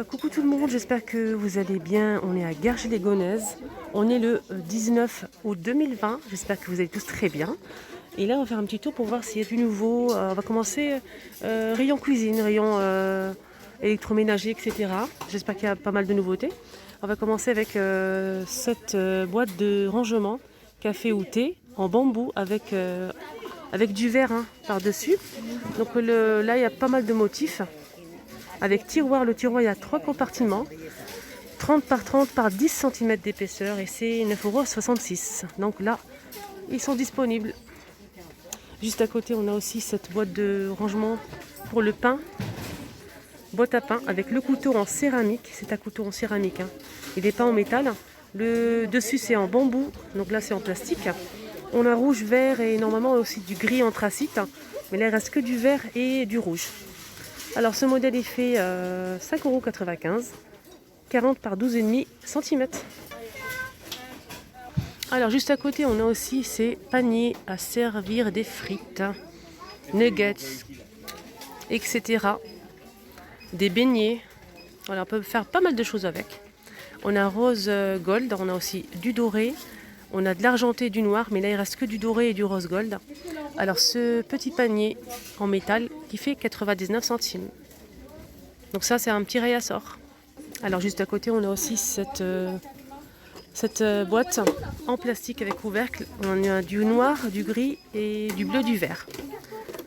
Coucou tout le monde, j'espère que vous allez bien. On est à Garges-les-Gonesse. On est le 19 août 2020. J'espère que vous allez tous très bien. Et là, on va faire un petit tour pour voir s'il y a du nouveau. On va commencer rayon cuisine, rayon électroménager, etc. J'espère qu'il y a pas mal de nouveautés. On va commencer avec cette boîte de rangement café ou thé en bambou avec du verre par-dessus. Donc là, il y a pas mal de motifs. Avec tiroir, le tiroir il y a 3 compartiments, 30 par 30 par 10 cm d'épaisseur et c'est 9,66 €. Donc là, ils sont disponibles. Juste à côté, on a aussi cette boîte de rangement pour le pain, boîte à pain avec le couteau en céramique. C'est un couteau en céramique, il n'est pas en métal. Le dessus c'est en bambou, donc là c'est en plastique. On a rouge, vert et normalement aussi du gris anthracite, mais là il reste que du vert et du rouge. Alors ce modèle il fait 5,95 €, 40 par 12,5 cm. Alors juste à côté on a aussi ces paniers à servir des frites, nuggets, etc. Des beignets. Voilà, on peut faire pas mal de choses avec. On a rose gold, on a aussi du doré, on a de l'argenté et du noir, mais là il reste que du doré et du rose gold. Alors ce petit panier en métal qui fait 99 centimes. Donc ça c'est un petit réassort. Alors juste à côté on a aussi cette boîte en plastique avec couvercle. On a du noir, du gris et du bleu, du vert.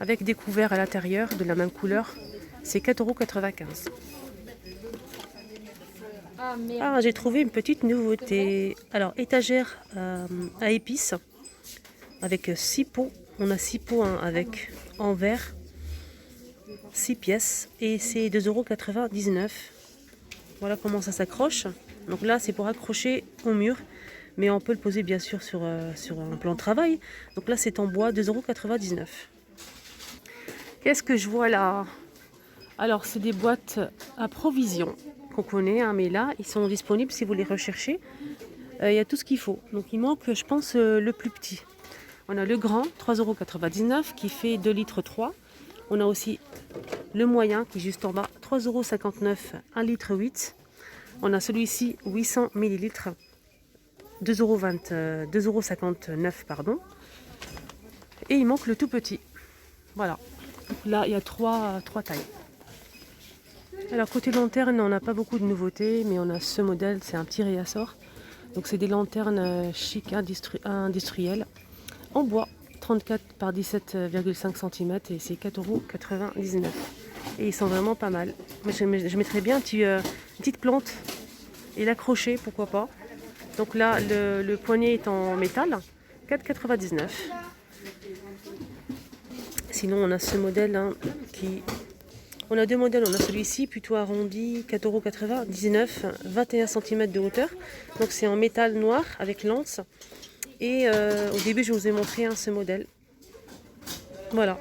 Avec des couverts à l'intérieur de la même couleur. C'est 4,95 €. Ah, j'ai trouvé une petite nouveauté. Alors étagère à épices avec 6 pots. On a 6 pots avec en verre, 6 pièces et c'est 2,99 €. Voilà comment ça s'accroche. Donc là c'est pour accrocher au mur, mais on peut le poser bien sûr sur un plan de travail. Donc là c'est en bois, 2,99 €. Qu'est-ce que je vois là? Alors c'est des boîtes à provisions qu'on connaît, mais là ils sont disponibles si vous les recherchez. Il y a tout ce qu'il faut. Donc il manque je pense le plus petit. On a le grand, 3,99 € qui fait 2,3 litres. On a aussi le moyen qui est juste en bas, 3,59 €, 1,8 litre. On a celui-ci, 800 ml, 2,59 €. Et il manque le tout petit. Voilà. Là, il y a trois tailles. Alors côté lanterne, on n'a pas beaucoup de nouveautés, mais on a ce modèle, c'est un petit réassort. Donc c'est des lanternes chic industrielles en bois, 34 par 17,5 cm et c'est 4,99 €. Et ils sont vraiment pas mal. Je mettrais bien une petite plante et l'accrocher, pourquoi pas. Donc là, le poignet est en métal, 4,99 €. Sinon, on a ce modèle qui... On a deux modèles, on a celui-ci plutôt arrondi, 4,99 €, 21 cm de hauteur. Donc c'est en métal noir avec lance. Et au début, je vous ai montré ce modèle. Voilà.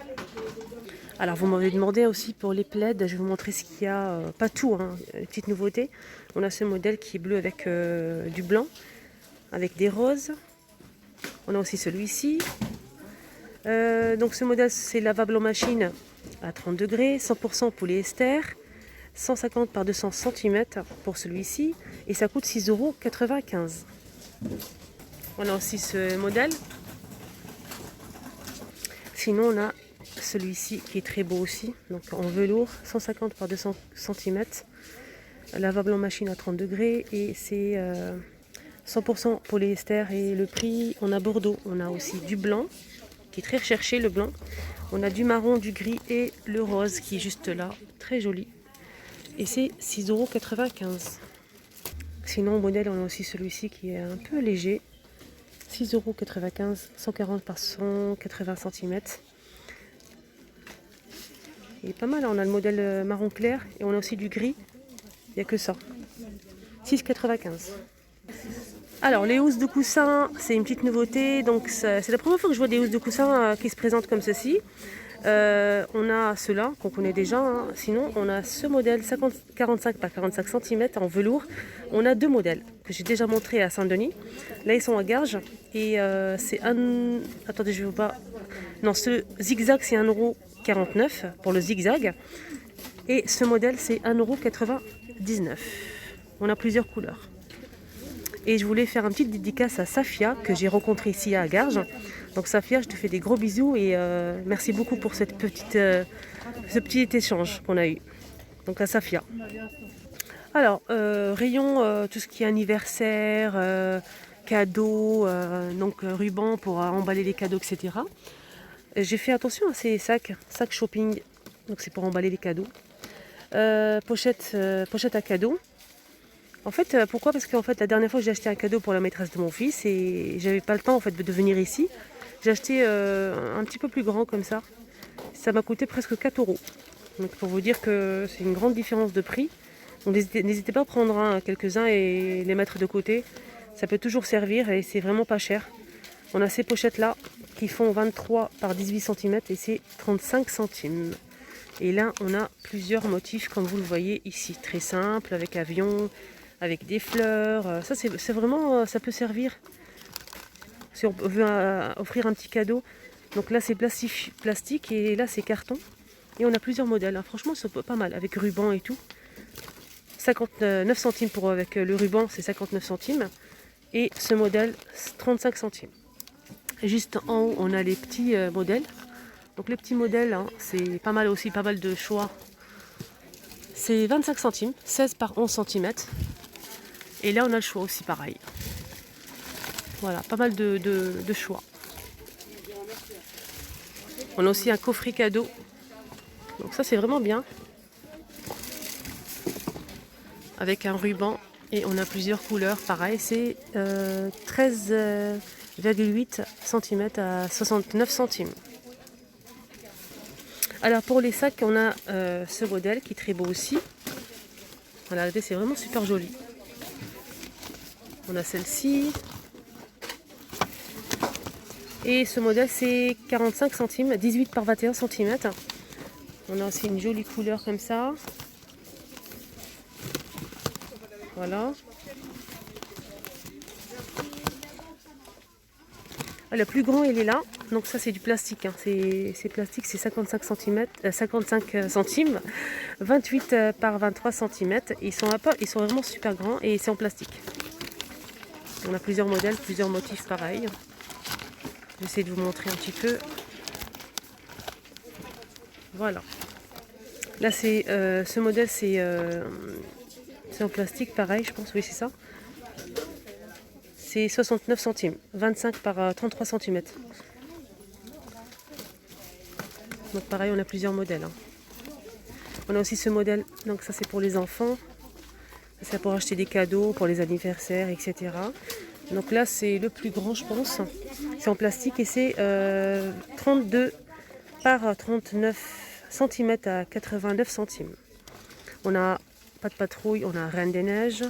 Alors vous m'avez demandé aussi pour les plaids, je vais vous montrer ce qu'il y a, pas tout, une petite nouveauté. On a ce modèle qui est bleu avec du blanc, avec des roses. On a aussi celui-ci. Donc ce modèle c'est lavable en machine à 30 degrés, 100% polyester, 150 par 200 cm pour celui-ci et ça coûte 6,95 €. On a aussi ce modèle. Sinon on a celui-ci qui est très beau aussi, donc en velours, 150 par 200 cm, lavable en machine à 30 degrés et c'est 100% polyester et le prix, on a Bordeaux, on a aussi du blanc qui est très recherché, le blanc, on a du marron, du gris et le rose qui est juste là, très joli et c'est 6,95 €. Sinon au modèle on a aussi celui-ci qui est un peu léger, 6,95 €, 140 par 180 cm. Il est pas mal, on a le modèle marron clair et on a aussi du gris, il n'y a que ça, 6,95 €. Alors les housses de coussin, c'est une petite nouveauté, donc c'est la première fois que je vois des housses de coussin qui se présentent comme ceci. On a ceux-là qu'on connaît déjà, sinon on a ce modèle 45 par 45 cm en velours. On a deux modèles que j'ai déjà montrés à Saint-Denis. Là ils sont à Garges et c'est un... Attendez, je ne veux pas... Non, ce zigzag c'est 1,49 € pour le zigzag. Et ce modèle c'est 1,99 €. 19. On a plusieurs couleurs. Et je voulais faire une petite dédicace à Safia, que j'ai rencontrée ici à Garges. Donc Safia, je te fais des gros bisous et merci beaucoup pour ce petit échange qu'on a eu. Donc à Safia. Alors, rayon, tout ce qui est anniversaire, cadeaux, ruban pour emballer les cadeaux, etc. J'ai fait attention à ces sacs shopping, donc c'est pour emballer les cadeaux. Pochette à cadeaux. En fait, pourquoi? Parce qu'en fait, la dernière fois, j'ai acheté un cadeau pour la maîtresse de mon fils et j'avais pas le temps en fait de venir ici. J'ai acheté un petit peu plus grand comme ça. Ça m'a coûté presque 4 euros. Donc pour vous dire que c'est une grande différence de prix. Donc n'hésitez pas à prendre quelques-uns et les mettre de côté. Ça peut toujours servir et c'est vraiment pas cher. On a ces pochettes là qui font 23 par 18 cm et c'est 35 centimes. Et là, on a plusieurs motifs comme vous le voyez ici. Très simple, avec avion, avec des fleurs. Ça, c'est vraiment, ça peut servir si on veut offrir un petit cadeau. Donc là, c'est plastique et là, c'est carton. Et on a plusieurs modèles. Hein. Franchement, c'est pas mal avec ruban et tout. 59 centimes avec le ruban, c'est 59 centimes. Et ce modèle, 35 centimes. Et juste en haut, on a les petits modèles. Donc les petits modèles, hein, c'est pas mal aussi, pas mal de choix. C'est 25 centimes, 16 par 11 cm. Et là, on a le choix aussi pareil. Voilà, pas mal de choix. On a aussi un coffret cadeau. Donc ça, c'est vraiment bien. Avec un ruban. Et on a plusieurs couleurs. Pareil, c'est 13,8 cm à 69 centimes. Alors pour les sacs, on a ce modèle qui est très beau aussi. Voilà, regardez, c'est vraiment super joli. On a celle-ci. Et ce modèle, c'est 45 centimes, 18 par 21 cm. On a aussi une jolie couleur comme ça. Voilà. Ah, le plus grand, il est là. Donc ça, c'est du plastique. Hein. C'est plastique, c'est 55 centimes, 28 par 23 cm. Ils sont vraiment super grands et c'est en plastique. On a plusieurs modèles, plusieurs motifs pareils. J'essaie de vous montrer un petit peu. Voilà. Là, ce modèle, c'est en plastique, pareil, je pense. Oui, c'est ça. C'est 69 centimes, 25 par 33 cm. Donc pareil, on a plusieurs modèles. Hein. On a aussi ce modèle, donc ça c'est pour les enfants. C'est pour acheter des cadeaux, pour les anniversaires, etc. Donc là, c'est le plus grand, je pense. C'est en plastique et c'est 32 par 39 cm à 89 centimes. On a pas de patrouille, on a Reine des Neiges.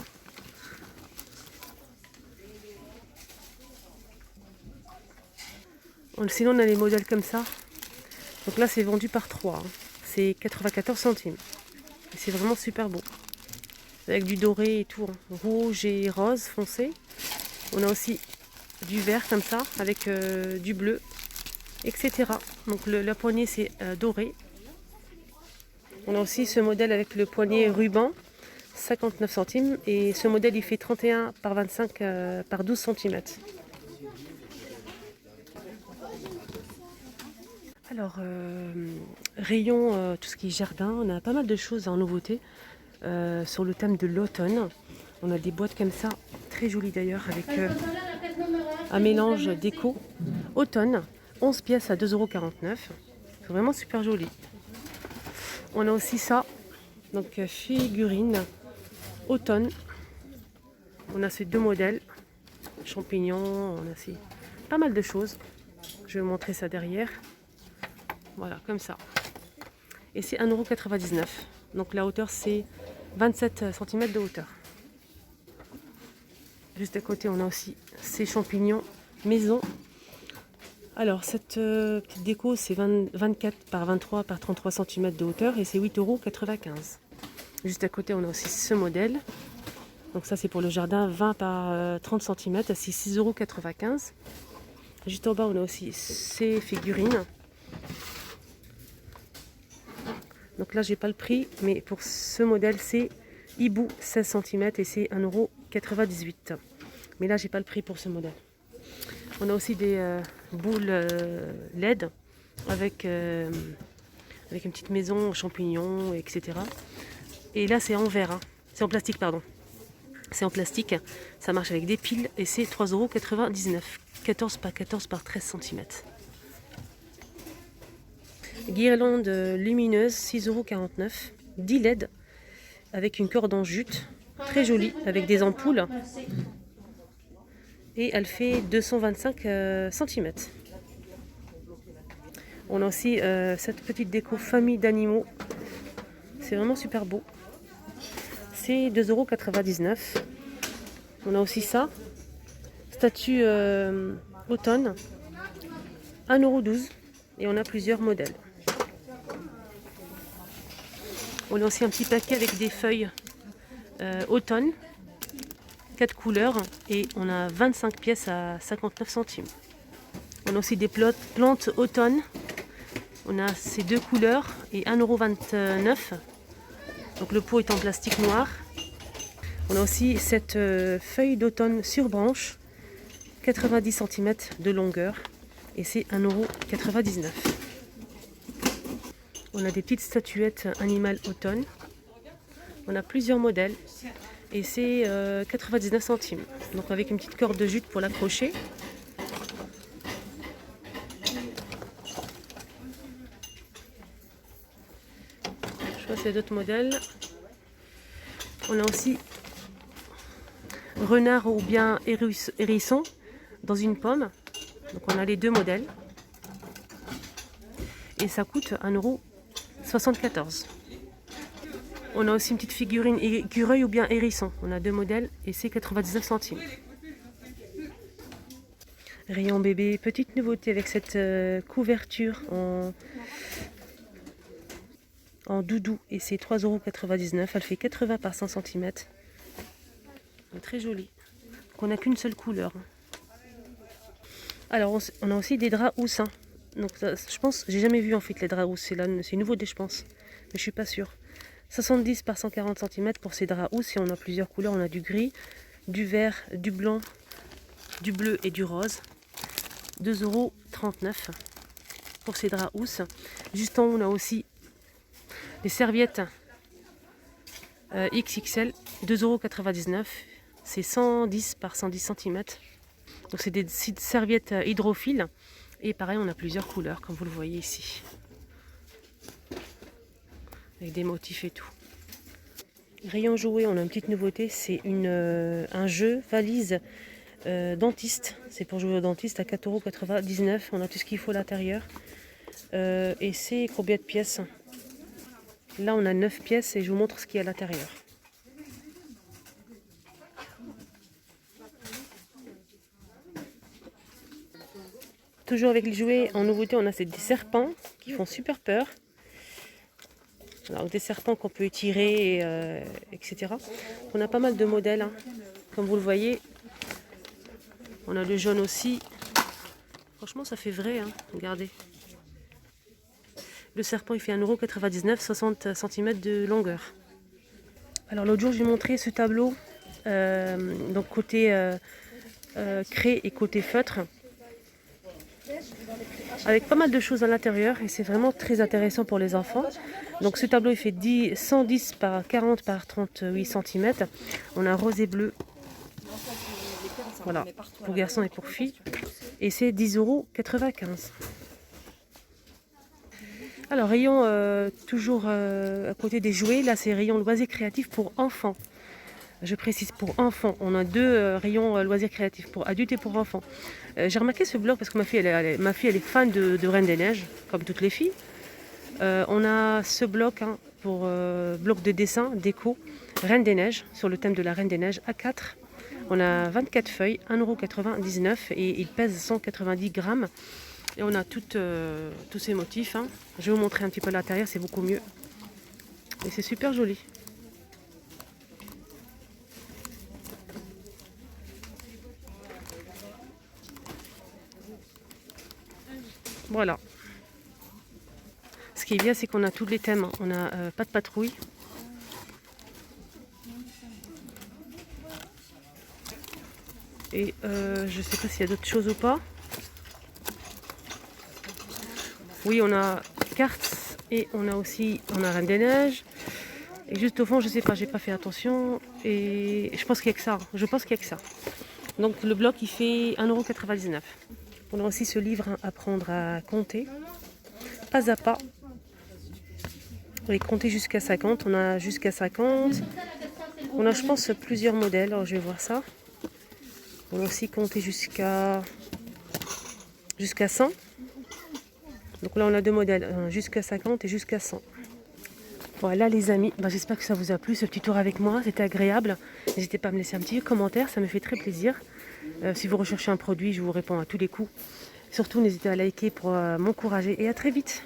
Sinon, on a les modèles comme ça. Donc là, c'est vendu par 3. Hein. C'est 94 centimes. Et c'est vraiment super beau. Avec du doré et tout. Hein. Rouge et rose foncé. On a aussi du vert comme ça, avec du bleu, etc. Donc la poignée, c'est doré. On a aussi ce modèle avec le poignet ruban, 59 centimes. Et ce modèle, il fait 31 par 25 par 12 cm. Alors, rayon, tout ce qui est jardin, on a pas mal de choses en nouveauté sur le thème de l'automne. On a des boîtes comme ça, très jolies d'ailleurs, avec un mélange déco. Automne, 11 pièces à 2,49 €. C'est vraiment super joli. On a aussi ça, donc figurine, automne. On a ces deux modèles, champignons, on a pas mal de choses. Je vais vous montrer ça derrière. Voilà, comme ça. Et c'est 1,99 €. Donc la hauteur, c'est 27 cm de hauteur. Juste à côté, on a aussi ces champignons maison. Alors, cette petite déco, c'est 24 par 23 par 33 cm de hauteur et c'est 8,95 €. Juste à côté, on a aussi ce modèle. Donc ça, c'est pour le jardin, 20 par 30 cm, c'est 6,95 €. Juste en bas, on a aussi ces figurines. Donc là, j'ai pas le prix, mais pour ce modèle, c'est hibou 16 cm et c'est 1,98 €. Mais là, j'ai pas le prix pour ce modèle. On a aussi des boules LED avec une petite maison, champignons, etc. Et là, c'est en verre, hein. C'est en plastique, pardon. C'est en plastique, ça marche avec des piles et c'est 3,99 €. 14 par 14 par 13 cm. Guirlande lumineuse, 6,49 €. 10 LED avec une corde en jute, très jolie, avec des ampoules. Et elle fait 225 cm. On a aussi cette petite déco famille d'animaux. C'est vraiment super beau. C'est 2,99 €. On a aussi ça. Statue automne. 1,12 € et on a plusieurs modèles. On a aussi un petit paquet avec des feuilles automne, 4 couleurs et on a 25 pièces à 59 centimes. On a aussi des plantes automne. On a ces deux couleurs et 1,29 €. Donc le pot est en plastique noir. On a aussi cette feuille d'automne sur branche, 90 cm de longueur et c'est 1,99 €. On a des petites statuettes animales automne. On a plusieurs modèles et c'est 99 centimes. Donc avec une petite corde de jute pour l'accrocher. Je vois c'est d'autres modèles. On a aussi renard ou bien hérisson dans une pomme. Donc on a les deux modèles. Et ça coûte 1,74 €. On a aussi une petite figurine écureuil ou bien hérisson. On a deux modèles et c'est 99 centimes. Rayon bébé, petite nouveauté avec cette couverture en doudou et c'est 3,99 €. Elle fait 80 par 100 cm. Très jolie. Donc on n'a qu'une seule couleur. Alors on a aussi des draps houssins. Donc ça, je pense, j'ai jamais vu en fait les draps housses. C'est nouveau, je pense, mais je suis pas sûre. 70 par 140 cm pour ces draps housses et on a plusieurs couleurs. On a du gris, du vert, du blanc, du bleu et du rose. 2,39 € pour ces draps housses. Juste en haut, on a aussi des serviettes XXL, 2,99 €. C'est 110 par 110 cm. Donc c'est des serviettes hydrophiles. Et pareil, on a plusieurs couleurs, comme vous le voyez ici. Avec des motifs et tout. Rayon jouet, on a une petite nouveauté. C'est un jeu valise dentiste. C'est pour jouer au dentiste à 4,99 €. On a tout ce qu'il faut à l'intérieur. Et c'est combien de pièces? Là, on a 9 pièces et je vous montre ce qu'il y a à l'intérieur. Toujours avec les jouets, en nouveauté, on a des serpents qui font super peur. Alors, des serpents qu'on peut étirer, etc. On a pas mal de modèles, hein. Comme vous le voyez. On a le jaune aussi. Franchement, ça fait vrai, hein. Regardez. Le serpent, il fait 1,99 €, 60 cm de longueur. Alors, l'autre jour, je vais montrer ce tableau. Donc, côté craie et côté feutre. Avec pas mal de choses à l'intérieur et c'est vraiment très intéressant pour les enfants. Donc ce tableau il fait 110 par 40 par 38 cm. On a rose et bleu. Voilà, pour garçons et pour filles. Et c'est 10,95 €. Alors rayon toujours à côté des jouets, là c'est rayon loisirs créatifs pour enfants. Je précise pour enfants, on a deux rayons loisirs créatifs pour adultes et pour enfants. J'ai remarqué ce bloc parce que ma fille elle est fan de Reine des Neiges, comme toutes les filles. On a ce bloc pour bloc de dessin, déco, Reine des Neiges, sur le thème de la Reine des Neiges, A4. On a 24 feuilles, 1,99 € et il pèse 190 grammes. Et on a tous ces motifs. Je vais vous montrer un petit peu l'intérieur, c'est beaucoup mieux. Et c'est super joli. Voilà. Ce qui est bien, c'est qu'on a tous les thèmes. On a pas de patrouille. Et je sais pas s'il y a d'autres choses ou pas. Oui, on a cartes et on a Reine des Neiges. Et juste au fond, je sais pas, j'ai pas fait attention. Et je pense qu'il y a que ça. Je pense qu'il y a que ça. Donc le bloc, il fait 1,99 €. On a aussi ce livre, hein, Apprendre à compter, pas à pas. Et compter jusqu'à 50. On a jusqu'à 50. On a, je pense, plusieurs modèles. Alors, je vais voir ça. On a aussi compter jusqu'à 100. Donc là, on a deux modèles, jusqu'à 50 et jusqu'à 100. Voilà les amis, j'espère que ça vous a plu, ce petit tour avec moi, c'était agréable. N'hésitez pas à me laisser un petit commentaire, ça me fait très plaisir. Si vous recherchez un produit, je vous réponds à tous les coups. Surtout, n'hésitez pas à liker pour m'encourager et à très vite.